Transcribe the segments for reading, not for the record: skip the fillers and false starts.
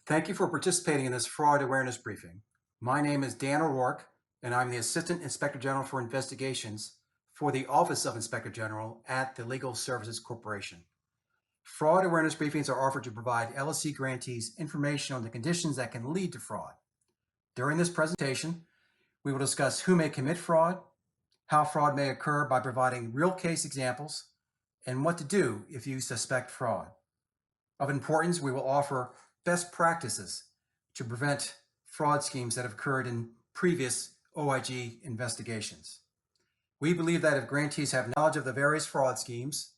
Thank you for participating in this fraud awareness briefing. My name is Dan O'Rourke, and I'm the Assistant Inspector General for Investigations for the Office of Inspector General at the Legal Services Corporation. Fraud awareness briefings are offered to provide LSC grantees information on the conditions that can lead to fraud. During this presentation, we will discuss who may commit fraud, how fraud may occur by providing real case examples, and what to do if you suspect fraud. Of importance, we will offer best practices to prevent fraud schemes that have occurred in previous OIG investigations. We believe that if grantees have knowledge of the various fraud schemes,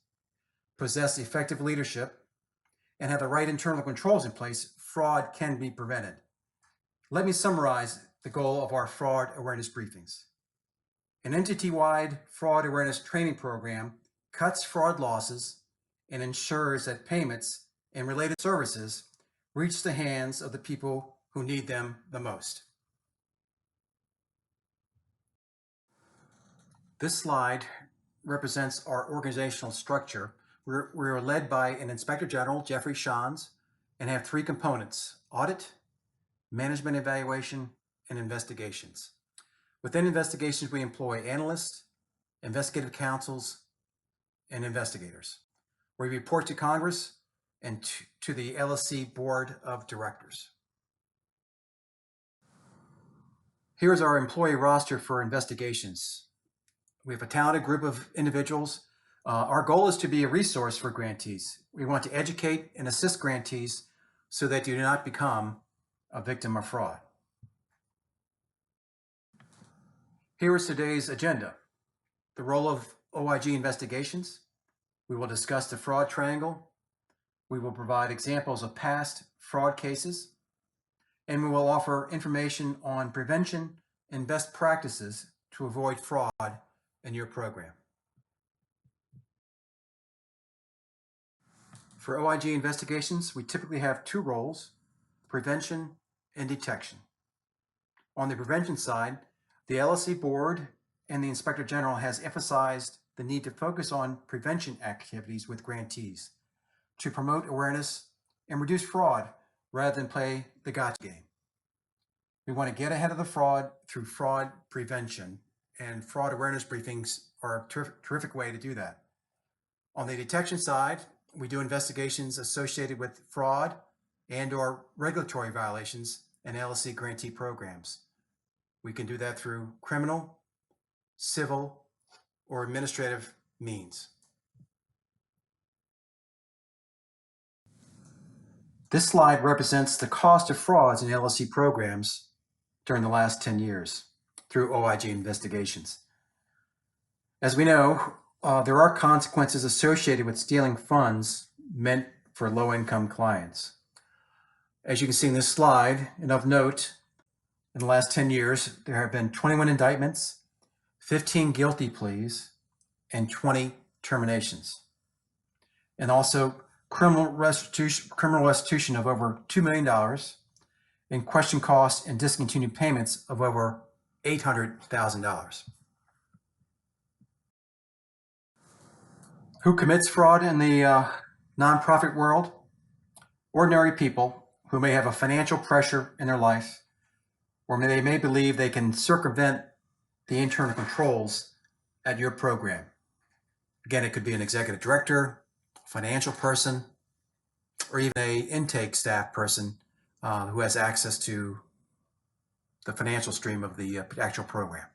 possess effective leadership, and have the right internal controls in place, fraud can be prevented. Let me summarize the goal of our fraud awareness briefings. An entity-wide fraud awareness training program cuts fraud losses and ensures that payments and related services reach the hands of the people who need them the most. This slide represents our organizational structure. We're led by an Inspector General, Jeffrey Shans, and have three components: audit, management evaluation, and investigations. Within investigations, we employ analysts, investigative counsels, and investigators. We report to Congress and to the LSC Board of Directors. Here's our employee roster for investigations. We have a talented group of individuals. Our goal is to be a resource for grantees. We want to educate and assist grantees so that you do not become a victim of fraud. Here is today's agenda. The role of OIG investigations. We will discuss the fraud triangle. We will provide examples of past fraud cases, and we will offer information on prevention and best practices to avoid fraud in your program. For OIG investigations, we typically have two roles: prevention and detection. On the prevention side, the LSC Board and the Inspector General has emphasized the need to focus on prevention activities with grantees to promote awareness and reduce fraud rather than play the gotcha game. We want to get ahead of the fraud through fraud prevention, and fraud awareness briefings are a terrific way to do that. On the detection side, we do investigations associated with fraud and/or regulatory violations in LSC grantee programs. We can do that through criminal, civil, or administrative means. This slide represents the cost of frauds in LSC programs during the last 10 years through OIG investigations. As we know, there are consequences associated with stealing funds meant for low-income clients. As you can see in this slide, and of note, in the last 10 years, there have been 21 indictments, 15 guilty pleas, and 20 terminations. And also criminal restitution of over $2 million, and question costs and discontinued payments of over $800,000. Who commits fraud in the nonprofit world? Ordinary people who may have a financial pressure in their life, or they may believe they can circumvent the internal controls at your program. Again, it could be an executive director, financial person, or even an intake staff person who has access to the financial stream of the actual program.